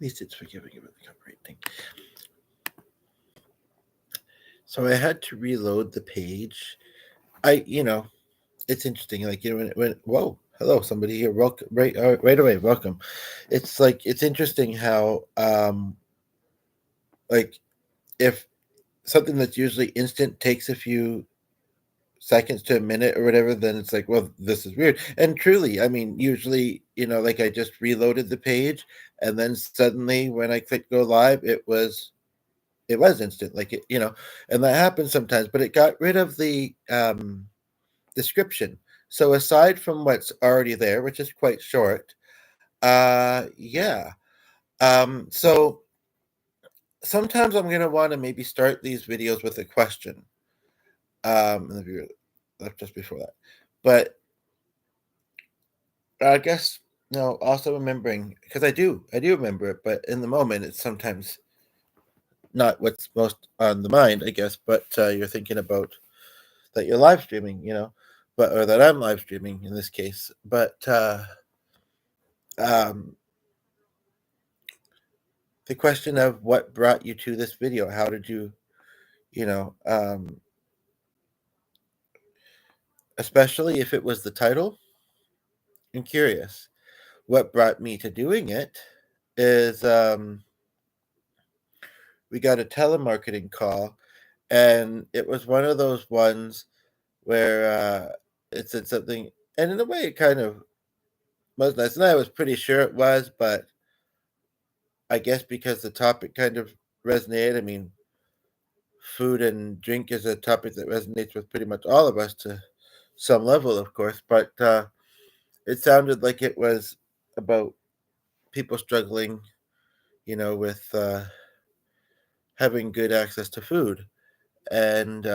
least it's forgiving about the copyright thing. So I had to reload the page. It's interesting. Like when whoa, hello, somebody here. Welcome, right away. Welcome. It's interesting how like if something that's usually instant takes a few seconds to a minute or whatever, then it's like, well, this is weird. And truly, I mean, usually, like I just reloaded the page, and then suddenly when I clicked go live, it was instant, like and that happens sometimes. But it got rid of the description. So aside from what's already there, which is quite short, yeah. So sometimes I'm gonna want to maybe start these videos with a question. And the viewer left just before that, but I guess no. Also remembering, because I do remember it, but in the moment, it's sometimes not what's most on the mind, I guess. But you're thinking about that you're live streaming, but or that I'm live streaming in this case. But um, the question of what brought you to this video? How did you, you know, um, especially if it was the title? I'm curious. What brought me to doing it is we got a telemarketing call, and it was one of those ones where it said something, and in a way, it kind of was nice, and I was pretty sure it was, but I guess because the topic kind of resonated. I mean, food and drink is a topic that resonates with pretty much all of us to some level, of course, but it sounded like it was about people struggling, with having good access to food. And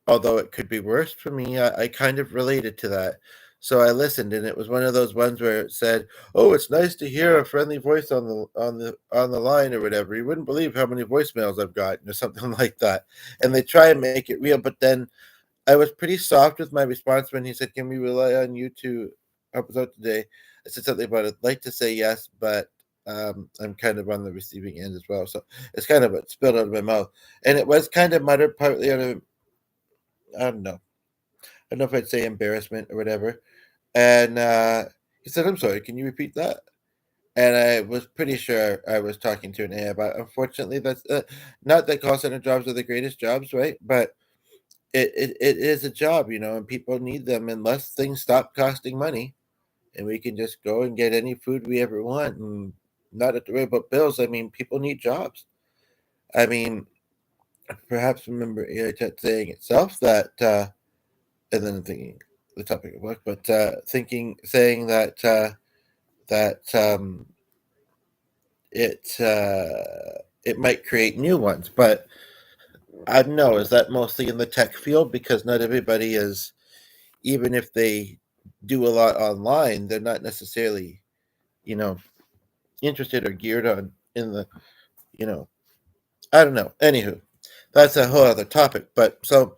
although it could be worse for me, I kind of related to that. So I listened, and it was one of those ones where it said, "Oh, it's nice to hear a friendly voice on the line or whatever. You wouldn't believe how many voicemails I've gotten or something like that." And they try and make it real, but then I was pretty soft with my response when he said, "Can we rely on you to help us out today?" I said something about I'd like to say yes, but I'm kind of on the receiving end as well. So it's kind of what spilled out of my mouth. And it was kind of muttered partly out of, I don't know. I don't know if I'd say embarrassment or whatever. And he said, "I'm sorry, can you repeat that?" And I was pretty sure I was talking to an AI, but unfortunately, that's not that call center jobs are the greatest jobs, right? But it is a job, and people need them unless things stop costing money, and we can just go and get any food we ever want and not have to worry about bills. I mean, people need jobs. I mean, perhaps remember AI Chat saying itself that, and then thinking the topic of work, but saying that it might create new ones, but I don't know. Is that mostly in the tech field? Because not everybody is, even if they do a lot online, they're not necessarily, you know, interested or geared on in the, you know, I don't know. Anywho, that's a whole other topic. But so,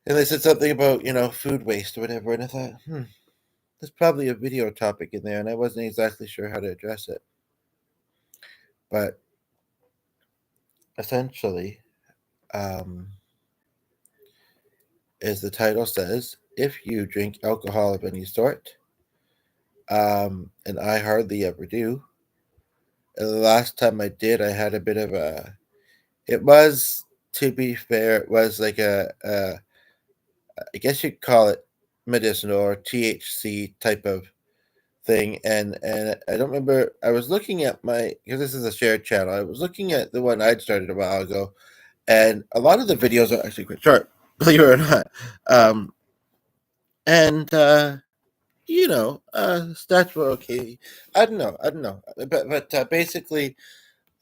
and they said something about, food waste or whatever. And I thought, there's probably a video topic in there. And I wasn't exactly sure how to address it. But essentially, um, as the title says, if you drink alcohol of any sort, and I hardly ever do. And the last time I did, I had a bit of a. It was, to be fair, it was like I guess you'd call it medicinal or THC type of thing. And I don't remember. I was looking at my, because this is a shared channel. I was looking at the one I'd started a while ago, and a lot of the videos are actually quite short, believe it or not. Um, and stats were okay. I don't know, but basically,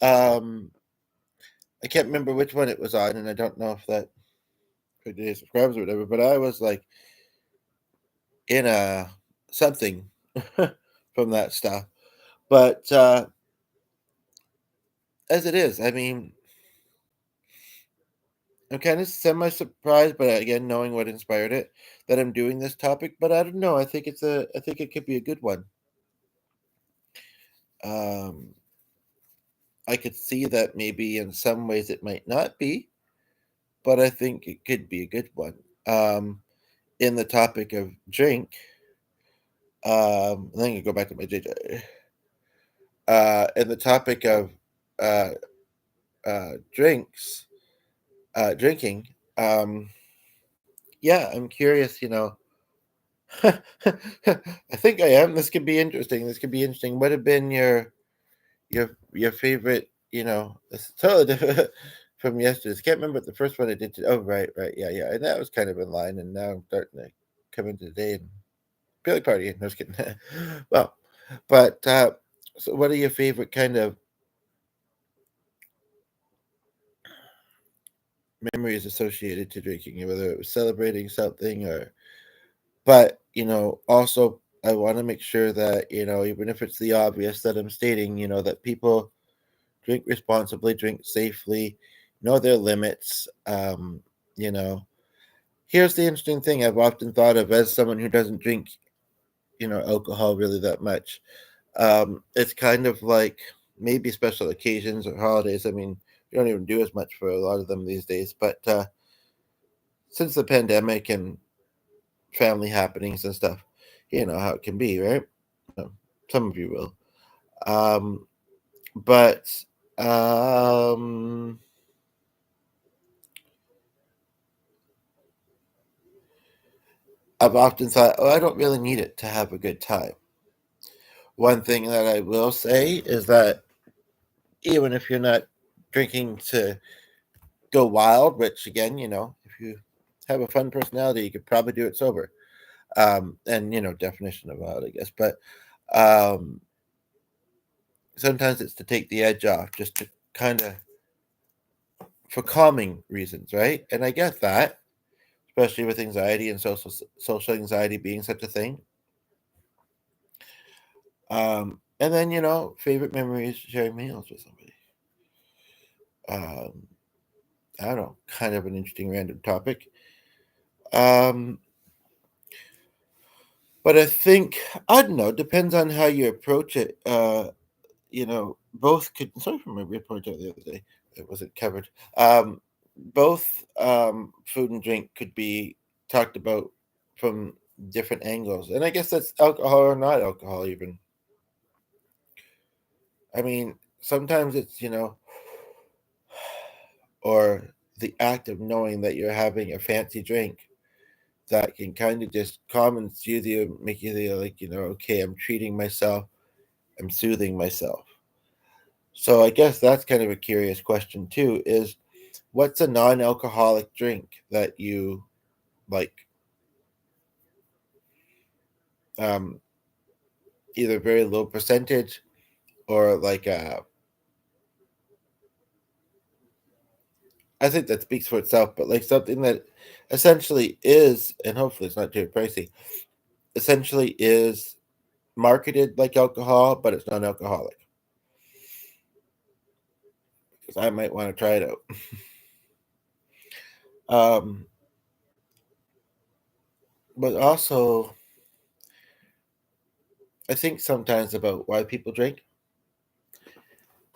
um, I can't remember which one it was on, and I don't know if that for today's subscribers or whatever. But I was like in a something from that stuff. But as it is, I mean, I'm kind of semi surprised, but again, knowing what inspired it, that I'm doing this topic. But I don't know. I think it could be a good one. Um, I could see that maybe in some ways it might not be, but I think it could be a good one. In the topic of drink, then you go back to my JJ. In the topic of uh, drinks, drinking, yeah, I'm curious. I think I am. This could be interesting. This could be interesting. What have been your favorite? This is totally different from yesterday's. Can't remember what the first one I did. Oh, right, right, yeah, yeah, and that was kind of in line. And now I'm starting to come into the day and feel like partying. No, just kidding. Well, but so what are your favorite kind of memories associated to drinking? Whether it was celebrating something or, but also I want to make sure that even if it's the obvious that I'm stating, that people drink responsibly, drink safely, know their limits. You know, Here's the interesting thing I've often thought of as someone who doesn't drink, alcohol really that much. It's kind of like maybe special occasions or holidays. I mean, we don't even do as much for a lot of them these days, but since the pandemic and family happenings and stuff, you know how it can be, right? Uh, Some of you will. Um, but um, I've often thought, oh, I don't really need it to have a good time. One thing that I will say is that even if you're not drinking to go wild, which again, if you have a fun personality, you could probably do it sober. And definition of wild, I guess. But um, sometimes it's to take the edge off, just to kind of for calming reasons, right? And I get that, especially with anxiety and social anxiety being such a thing. And then favorite memories sharing meals with somebody. Um, I don't know, kind of an interesting random topic. Um, but I think I don't know. Depends on how you approach it. Both could. Sorry for my weird point out the other day. It wasn't covered. Both food and drink could be talked about from different angles, and I guess that's alcohol or not alcohol. Even I mean, sometimes it's or the act of knowing that you're having a fancy drink that can kind of just calm and soothe you, make you feel like okay, I'm treating myself, I'm soothing myself. So I guess that's kind of a curious question too. Is what's a non-alcoholic drink that you like? Um, Either very low percentage or like I think that speaks for itself, but like something that essentially is, and hopefully it's not too pricey, essentially is marketed like alcohol, but it's non-alcoholic. Because I might want to try it out. Um, but also, I think sometimes about why people drink,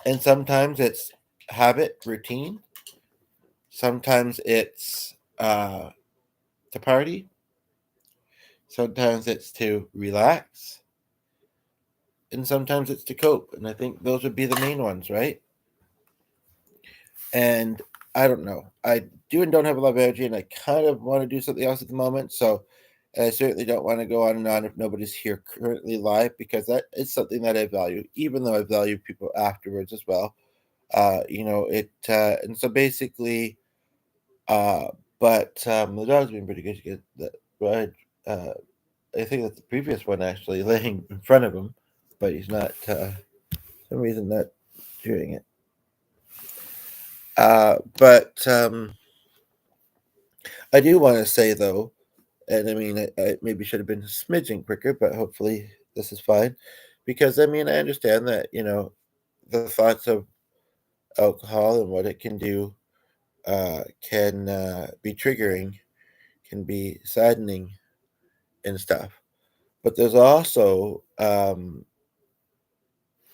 and sometimes it's habit, routine. Sometimes it's to party. Sometimes it's to relax, and sometimes it's to cope. And I think those would be the main ones, right? And I don't know. I do and don't have a lot of energy, and I kind of want to do something else at the moment. So I certainly don't want to go on and on if nobody's here currently live because that is something that I value, even though I value people afterwards as well. And so basically, uh, but the dog's been pretty good to get that. But I think that's the previous one actually laying in front of him, but he's not. For some reason not doing it. But I do want to say though, and I mean, I maybe should have been a smidgen quicker, but hopefully this is fine, because I mean, I understand that the thoughts of alcohol and what it can do can be triggering, can be saddening and stuff. But there's also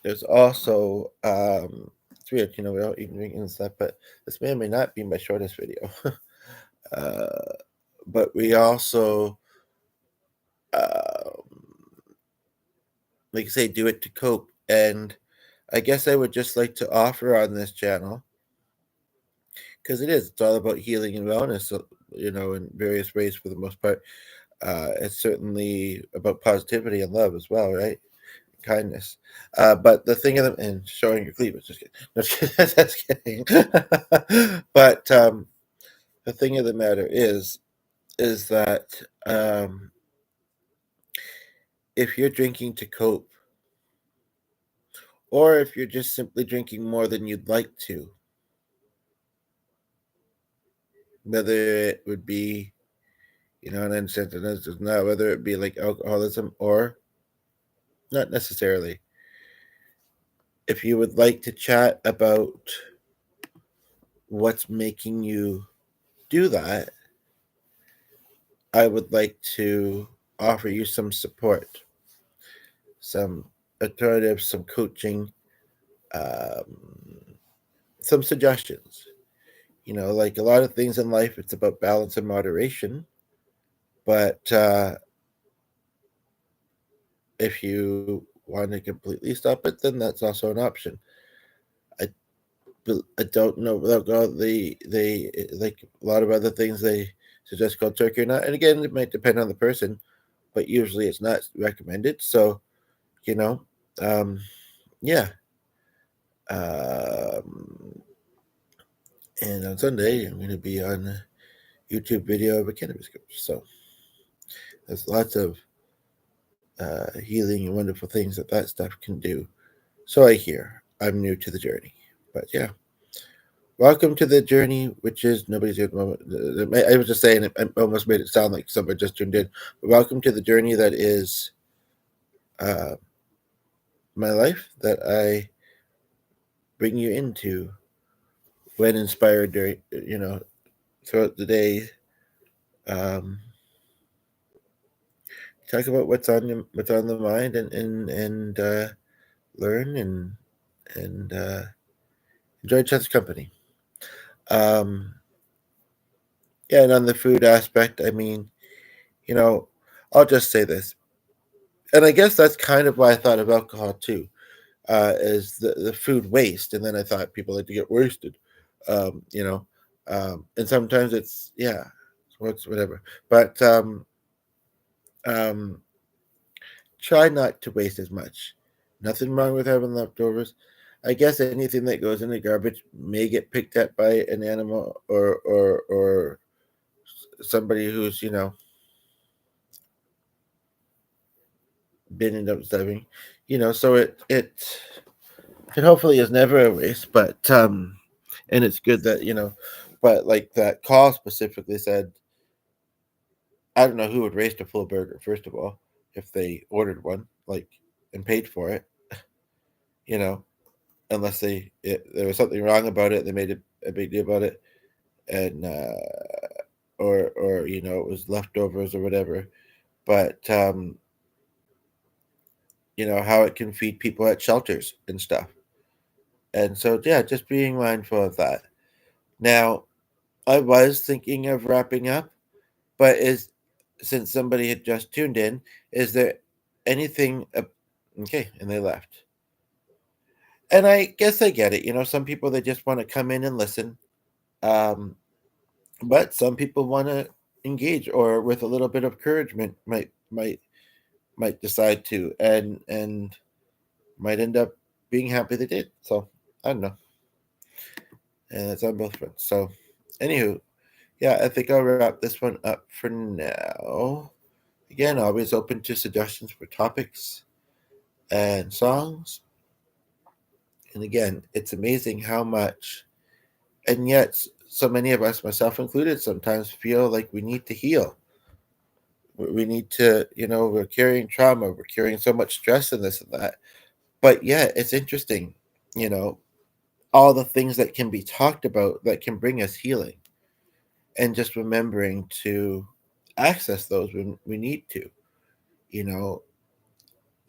There's also, it's weird, we don't eat drinking and stuff, but this may or may not be my shortest video. uh, but we also, um, like I say, do it to cope. And I guess I would just like to offer on this channel, because it's all about healing and wellness, so, in various ways for the most part. It's certainly about positivity and love as well, right? Kindness. But the thing of them, and showing your cleavage, just kidding. No, just kidding. But the thing of the matter is that um, if you're drinking to cope, or if you're just simply drinking more than you'd like to, whether it would be, an instance, and this is not, whether it be like alcoholism or not necessarily. If you would like to chat about what's making you do that, I would like to offer you some support, some alternatives, some coaching, um, some suggestions. Like a lot of things in life, it's about balance and moderation. But if you want to completely stop it, then that's also an option. I, I don't know without God, they like a lot of other things they suggest called turkey or not. And again, it might depend on the person, but usually it's not recommended. So you know, um, yeah. Um, and on Sunday, I'm going to be on a YouTube video of a cannabis coach. So there's lots of healing and wonderful things that stuff can do. So I hear. I'm new to the journey. But yeah, welcome to the journey, which is nobody's here at the moment. I was just saying, I almost made it sound like somebody just tuned in. But welcome to the journey that is uh, my life, that I bring you into when inspired during, throughout the day. Um, talk about what's on the mind, and learn and enjoy each other's company. Um, yeah, and on the food aspect, I mean, you know, I'll just say this, and I guess that's kind of why I thought of alcohol too, is the food waste, and then I thought people like to get wasted, um, you know, and sometimes it's what's whatever, but um, try not to waste as much. Nothing wrong with having leftovers. I guess anything that goes in the garbage may get picked up by an animal or somebody who's been in dumpstering. So it hopefully is never a waste, but and it's good that but like that call specifically said, I don't know who would waste a full burger first of all if they ordered one like and paid for it, you know unless there was something wrong about it. They made a big deal about it, and or it was leftovers or whatever. But how it can feed people at shelters and stuff. And so yeah, just being mindful of that. Now, I was thinking of wrapping up, but is since somebody had just tuned in, is there anything? Okay, and they left. And I guess I get it. Some people they just want to come in and listen. Um, but some people want to engage, or with a little bit of encouragement might decide to, and might end up being happy they did. So I don't know, and it's on both fronts. So anywho, yeah, I think I'll wrap this one up for now. Again, always open to suggestions for topics and songs. And again, it's amazing how much, and yet so many of us, myself included, sometimes feel like we need to heal. We need to, we're carrying trauma, we're carrying so much stress and this and that. But yeah, it's interesting, you know, all the things that can be talked about that can bring us healing, and just remembering to access those when we need to, you know.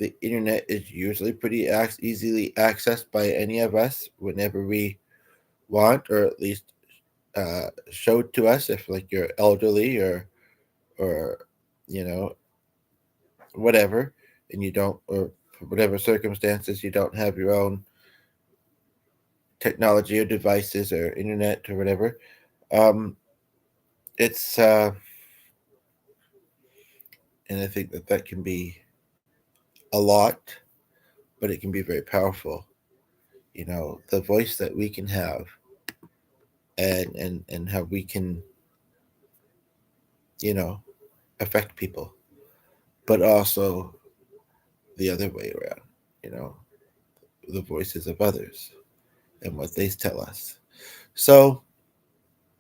the internet is usually pretty easily accessed by any of us whenever we want, or at least showed to us if like you're elderly or you know whatever, and you don't, or for whatever circumstances you don't have your own technology or devices or internet or whatever. Um, it's and I think that that can be a lot, but it can be very powerful. You know, the voice that we can have, and how we can, you know, affect people, but also the other way around. You know, the voices of others and what they tell us. So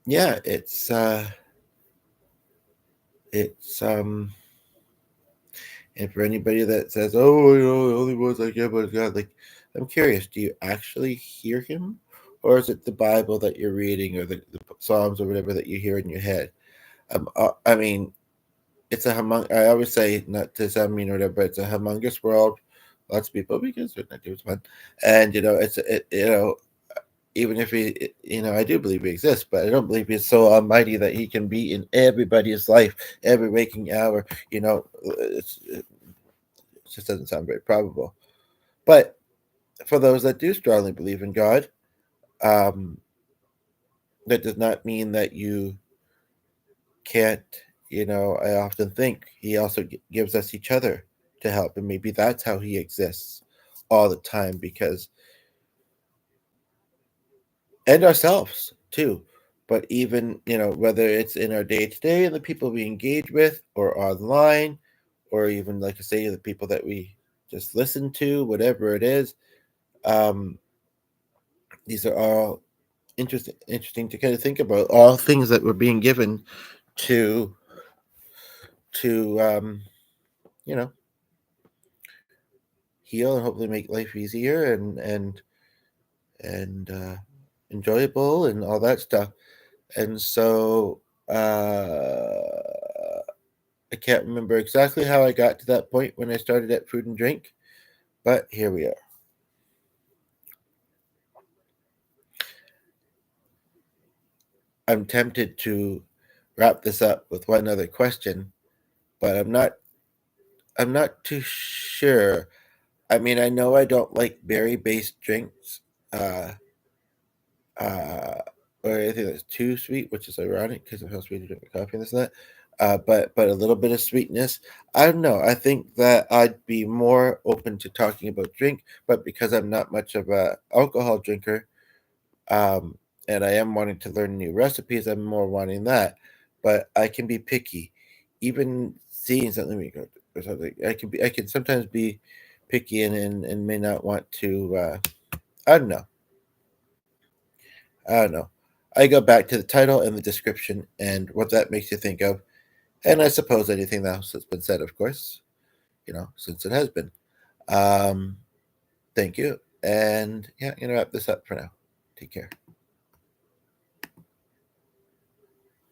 yeah, it's and for anybody that says, "Oh, you know, the only voice I get is God," like, I'm curious, do you actually hear Him, or is it the Bible that you're reading, or the Psalms, or whatever that you hear in your head? I mean, it's a humong. I always say, not to sound mean or whatever, but it's a humongous world. Lots of people, because they're not doing fun, and even if I do believe he exists, but I don't believe he's so almighty that he can be in everybody's life, every waking hour. It just doesn't sound very probable. But for those that do strongly believe in God, um, that does not mean that you can't. I often think he also gives us each other to help, and maybe that's how he exists all the time, because and ourselves too. But even, whether it's in our day to day and the people we engage with, or online, or even, like I say, the people that we just listen to, whatever it is, um, these are all interesting to kind of think about. All things that were being given to to you know heal and hopefully make life easier and enjoyable and all that stuff. And so I can't remember exactly how I got to that point when I started at food and drink, but here we are. I'm tempted to wrap this up with one other question, but I'm not too sure. I mean, I know I don't like berry-based drinks, uh, uh, or anything that's too sweet, which is ironic because of how sweet I drink my coffee and this and that. But a little bit of sweetness. I don't know. I think that I'd be more open to talking about drink, but because I'm not much of a alcohol drinker, um, and I am wanting to learn new recipes, I'm more wanting that. But I can be picky, even seeing something or something. I can sometimes be picky and may not want to. I don't know. I don't know. I go back to the title and the description and what that makes you think of, and I suppose anything else that's been said, of course, since it has been. Um, Thank you, and yeah, I'm gonna wrap this up for now. Take care.